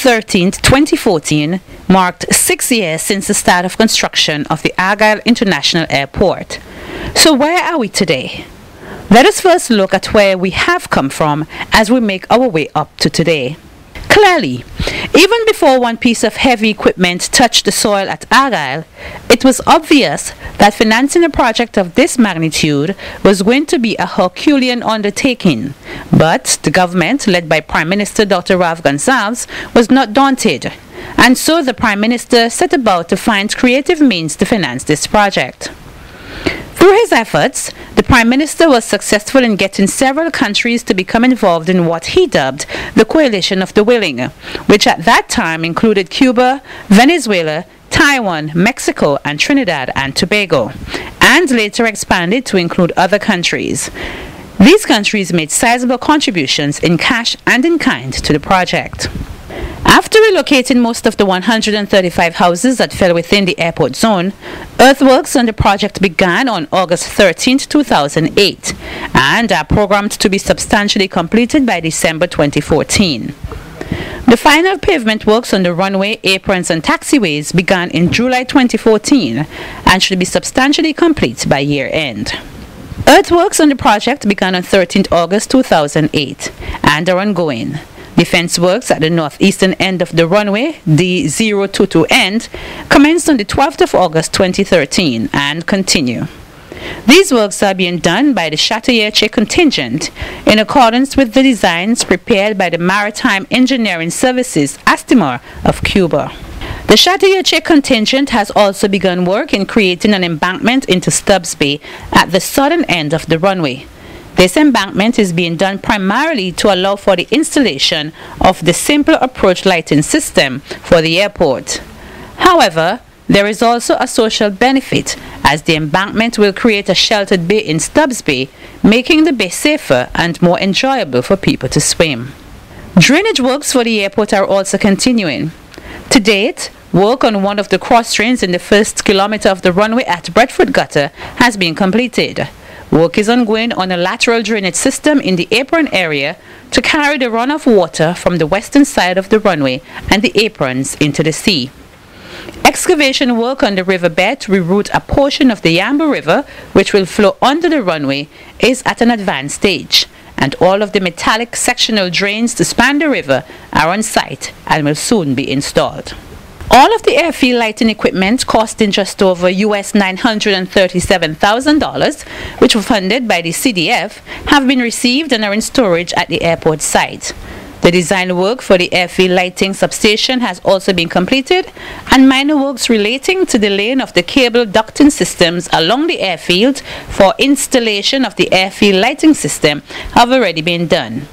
13, 2014 marked 6 years since the start of construction of the Argyle International Airport. So where are we today? Let us first look at where we have come from as we make our way up to today. Clearly, even before one piece of heavy equipment touched the soil at Argyle, it was obvious that financing a project of this magnitude was going to be a Herculean undertaking. But the government, led by Prime Minister Dr. Rav Gonsalves, was not daunted, and so the Prime Minister set about to find creative means to finance this project. Through his efforts, the Prime Minister was successful in getting several countries to become involved in what he dubbed the Coalition of the Willing, which at that time included Cuba, Venezuela, Taiwan, Mexico, and Trinidad and Tobago, and later expanded to include other countries. These countries made sizable contributions in cash and in kind to the project. After relocating most of the 135 houses that fell within the airport zone, earthworks on the project began on August 13, 2008, and are programmed to be substantially completed by December 2014. The final pavement works on the runway, aprons, and taxiways began in July 2014 and should be substantially complete by year-end. Earthworks on the project began on 13 August 2008 and are ongoing. Defense works at the northeastern end of the runway, the 022 end, commenced on the 12th of August 2013 and continue. These works are being done by the AIA contingent in accordance with the designs prepared by the Maritime Engineering Services Astimar of Cuba. The AIA contingent has also begun work in creating an embankment into Stubbs Bay at the southern end of the runway. This embankment is being done primarily to allow for the installation of the simple approach lighting system for the airport. However, there is also a social benefit as the embankment will create a sheltered bay in Stubbs Bay, making the bay safer and more enjoyable for people to swim. Drainage works for the airport are also continuing. To date, work on one of the cross drains in the first kilometer of the runway at Bradford Gutter has been completed. Work is ongoing on a lateral drainage system in the apron area to carry the runoff water from the western side of the runway and the aprons into the sea. Excavation work on the riverbed to reroute a portion of the Yambu River, which will flow under the runway, is at an advanced stage, and all of the metallic sectional drains to span the river are on site and will soon be installed. All of the airfield lighting equipment costing just over US $937,000, which were funded by the CDF, have been received and are in storage at the airport site. The design work for the airfield lighting substation has also been completed, and minor works relating to the laying of the cable ducting systems along the airfield for installation of the airfield lighting system have already been done.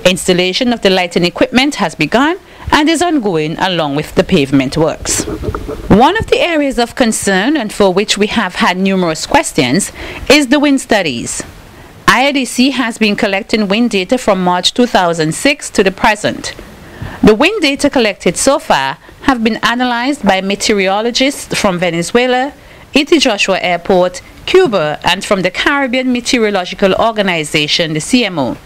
Installation of the lighting equipment has begun and is ongoing along with the pavement works. One of the areas of concern and for which we have had numerous questions is the wind studies. IADC has been collecting wind data from March 2006 to the present. The wind data collected so far have been analyzed by meteorologists from Venezuela, E.T. Joshua Airport, Cuba, and from the Caribbean Meteorological Organization, the CMO,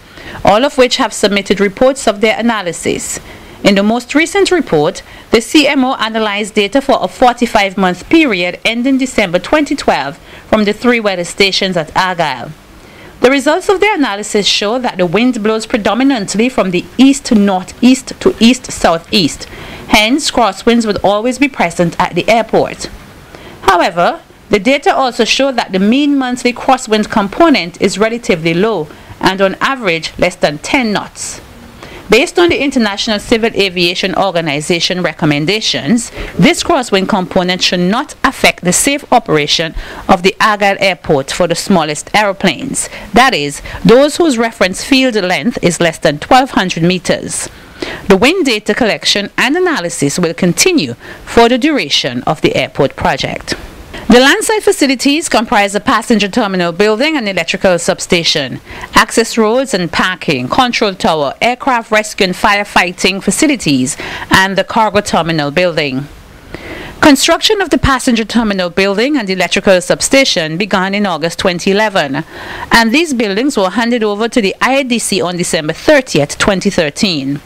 all of which have submitted reports of their analysis. In the most recent report, the CMO analyzed data for a 45-month period ending December 2012 from the 3 weather stations at Argyle. The results of their analysis show that the wind blows predominantly from the east to northeast to east-southeast. Hence, crosswinds would always be present at the airport. However, the data also show that the mean monthly crosswind component is relatively low and on average less than 10 knots. Based on the International Civil Aviation Organization recommendations, this crosswind component should not affect the safe operation of the Argyle Airport for the smallest aeroplanes, that is, those whose reference field length is less than 1,200 meters. The wind data collection and analysis will continue for the duration of the airport project. The landside facilities comprise a passenger terminal building and electrical substation, access roads and parking, control tower, aircraft rescue and firefighting facilities, and the cargo terminal building. Construction of the passenger terminal building and the electrical substation began in August 2011, and these buildings were handed over to the IADC on December 30th, 2013.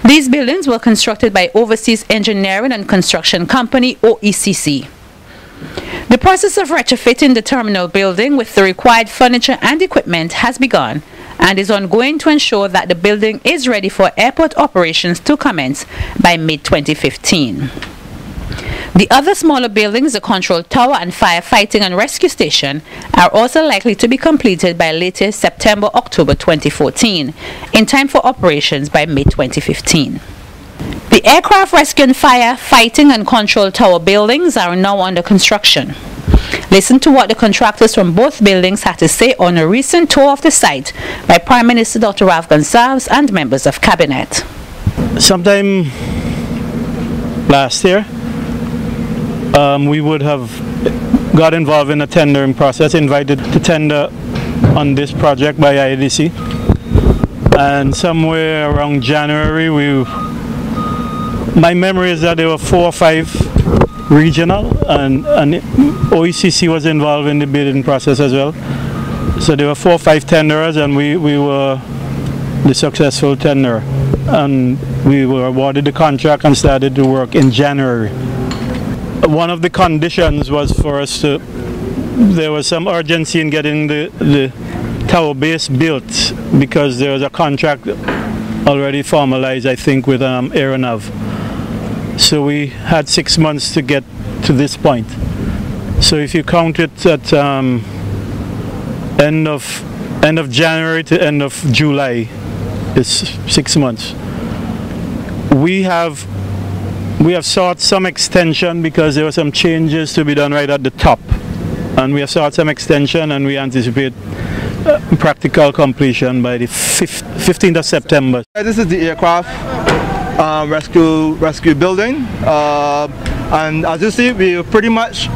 These buildings were constructed by Overseas Engineering and Construction Company, OECC. The process of retrofitting the terminal building with the required furniture and equipment has begun and is ongoing to ensure that the building is ready for airport operations to commence by mid-2015. The other smaller buildings, the control tower and firefighting and rescue station, are also likely to be completed by latest September-October 2014, in time for operations by mid-2015. The aircraft rescue and firefighting and control tower buildings are now under construction. Listen to what the contractors from both buildings had to say on a recent tour of the site by Prime Minister Dr. Ralph Gonsalves and members of Cabinet. Sometime last year, we would have got involved in a tendering process, invited to tender on this project by IADC, and somewhere around January, my memory is that there were 4 or 5 regional, and OECC was involved in the bidding process as well. So there were 4 or 5 tenderers, and we were the successful tenderer, and we were awarded the contract and started to work in January. One of the conditions was for us to, there was some urgency in getting the tower base built because there was a contract already formalized, I think, with Aeronav. So we had 6 months to get to this point. So if you count it at end of January to end of July, it's 6 months. We have sought some extension because there were some changes to be done right at the top, and we have sought some extension, and we anticipate practical completion by the 15th of September. This is the aircraft rescue building, and as you see, we're pretty much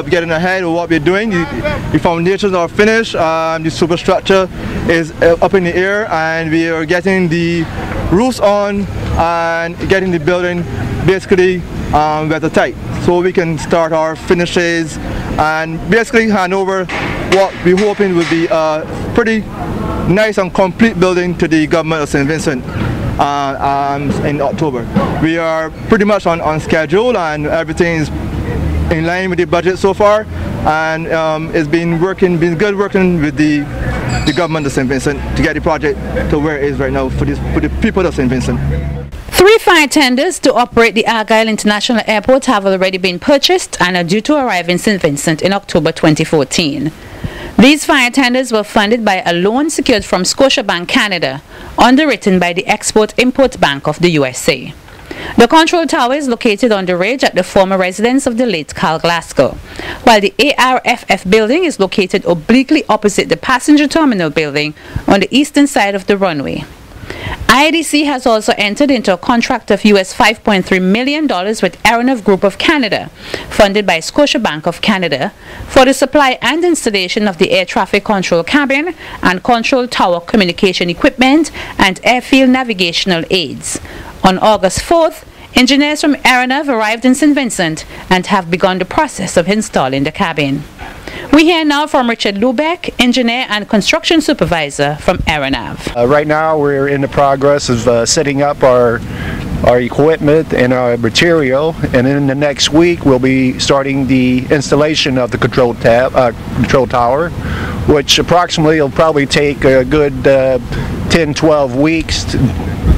getting ahead of what we're doing. The foundations are finished, the superstructure is up in the air, and we are getting the roofs on and getting the building basically weathertight, so we can start our finishes and basically hand over what we're hoping will be a pretty nice and complete building to the government of St. Vincent in October. We are pretty much on schedule, and everything is in line with the budget so far, and it's been good working with the government of St. Vincent to get the project to where it is right now for the people of St. Vincent. 3 fire tenders to operate the Argyle International Airport have already been purchased and are due to arrive in St. Vincent in October 2014. These fire tenders were funded by a loan secured from Scotiabank Canada, underwritten by the Export-Import Bank of the USA. The control tower is located on the ridge at the former residence of the late Carl Glasgow, while the ARFF building is located obliquely opposite the passenger terminal building on the eastern side of the runway. IADC has also entered into a contract of US $5.3 million with Aeronav Group of Canada, funded by Scotiabank of Canada, for the supply and installation of the air traffic control cabin and control tower communication equipment and airfield navigational aids. On August 4th, engineers from Aeronav arrived in St. Vincent and have begun the process of installing the cabin. We hear now from Richard Lubeck, engineer and construction supervisor from Aeronav. Right now we're in the progress of setting up our equipment and our material, and in the next week we'll be starting the installation of the control tower, which approximately will probably take a good 10-12 weeks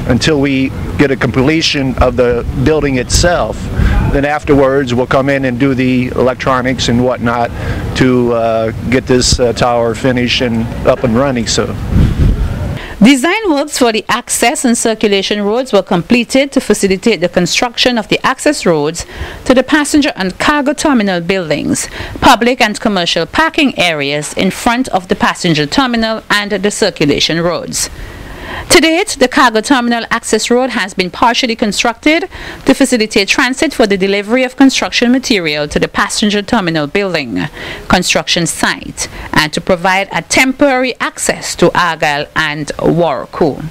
until we get a completion of the building itself. Then afterwards we'll come in and do the electronics and whatnot to get this tower finished and up and running. So design works for the access and circulation roads were completed to facilitate the construction of the access roads to the passenger and cargo terminal buildings, public and commercial parking areas in front of the passenger terminal and the circulation roads. To date, the cargo terminal access road has been partially constructed to facilitate transit for the delivery of construction material to the passenger terminal building construction site and to provide a temporary access to Argyle and Warraku.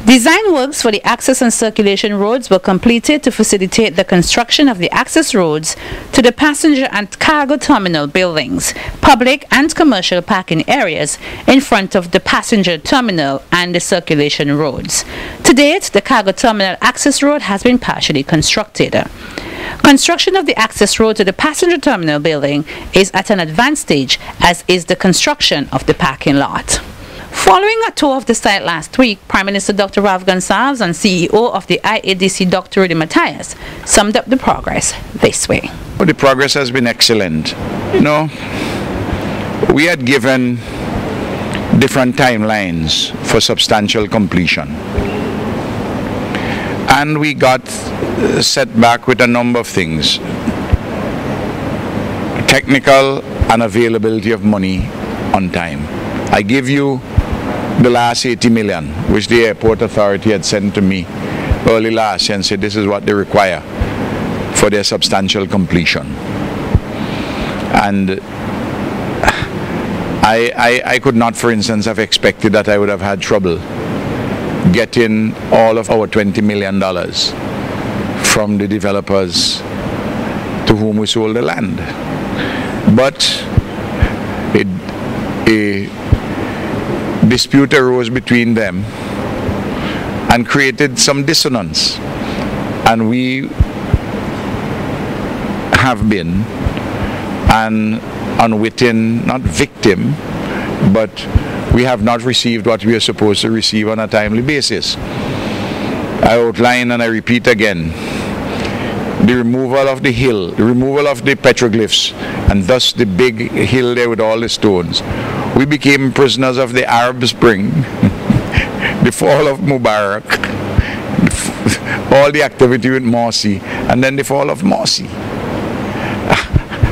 Design works for the access and circulation roads were completed to facilitate the construction of the access roads to the passenger and cargo terminal buildings, public and commercial parking areas in front of the passenger terminal and the circulation roads. To date, the cargo terminal access road has been partially constructed. Construction of the access road to the passenger terminal building is at an advanced stage, as is the construction of the parking lot. Following a tour of the site last week, Prime Minister Dr. Ralph Gonsalves and CEO of the IADC, Dr. Rudy Matthias, summed up the progress this way. Well, the progress has been excellent. You know, we had given different timelines for substantial completion. And we got set back with a number of things. Technical and availability of money on time. I give you the last 80 million, which the airport authority had sent to me early last year and said this is what they require for their substantial completion. And I could not, for instance, have expected that I would have had trouble getting all of our $20 million from the developers to whom we sold the land. But a dispute arose between them and created some dissonance, and we have been an unwitting, not victim, but we have not received what we are supposed to receive on a timely basis. I outline and I repeat again, the removal of the hill, the removal of the petroglyphs, and thus the big hill there with all the stones. We became prisoners of the Arab Spring, the fall of Mubarak, all the activity with Morsi, and then the fall of Morsi.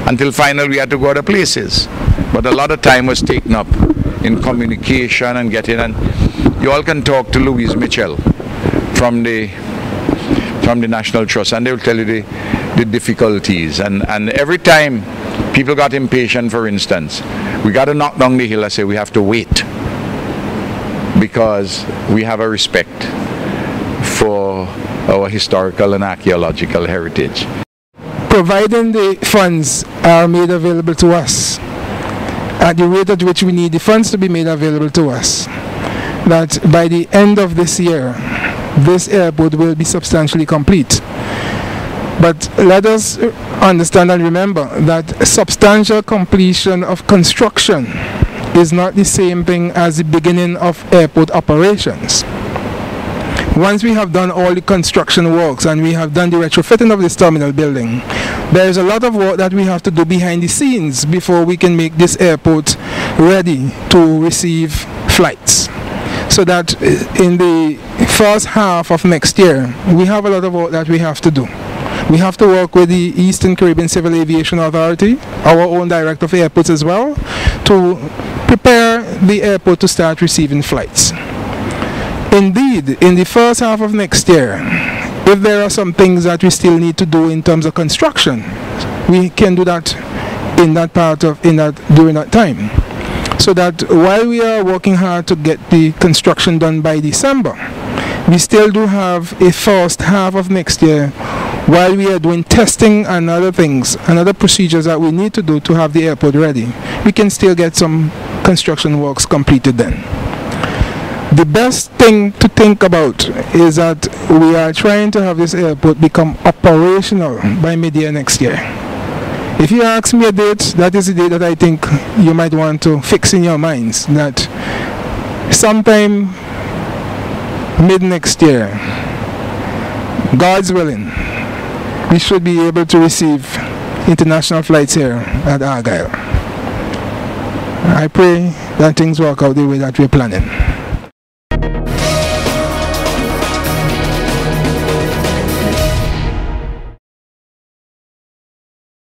Until finally we had to go other places. But a lot of time was taken up in communication and getting, and you all can talk to Louise Mitchell from the National Trust, and they will tell you the difficulties. And every time people got impatient, for instance, we got to knock down the hill. I say we have to wait because we have a respect for our historical and archaeological heritage. Providing the funds are made available to us at the rate at which we need the funds to be made available to us, that by the end of this year, this airport will be substantially complete. But let us understand and remember that substantial completion of construction is not the same thing as the beginning of airport operations. Once we have done all the construction works and we have done the retrofitting of this terminal building, there is a lot of work that we have to do behind the scenes before we can make this airport ready to receive flights. So that in the first half of next year, we have a lot of work that we have to do. We have to work with the Eastern Caribbean Civil Aviation Authority, our own director of airports as well, to prepare the airport to start receiving flights. Indeed, in the first half of next year, if there are some things that we still need to do in terms of construction, we can do that during that time. So that while we are working hard to get the construction done by December, we still do have a first half of next year while we are doing testing and other things and other procedures that we need to do to have the airport ready. We can still get some construction works completed then. The best thing to think about is that we are trying to have this airport become operational by mid-year next year. If you ask me a date, that is the date that I think you might want to fix in your minds, that sometime mid-next year, God's willing, we should be able to receive international flights here at Argyle. I pray that things work out the way that we're planning.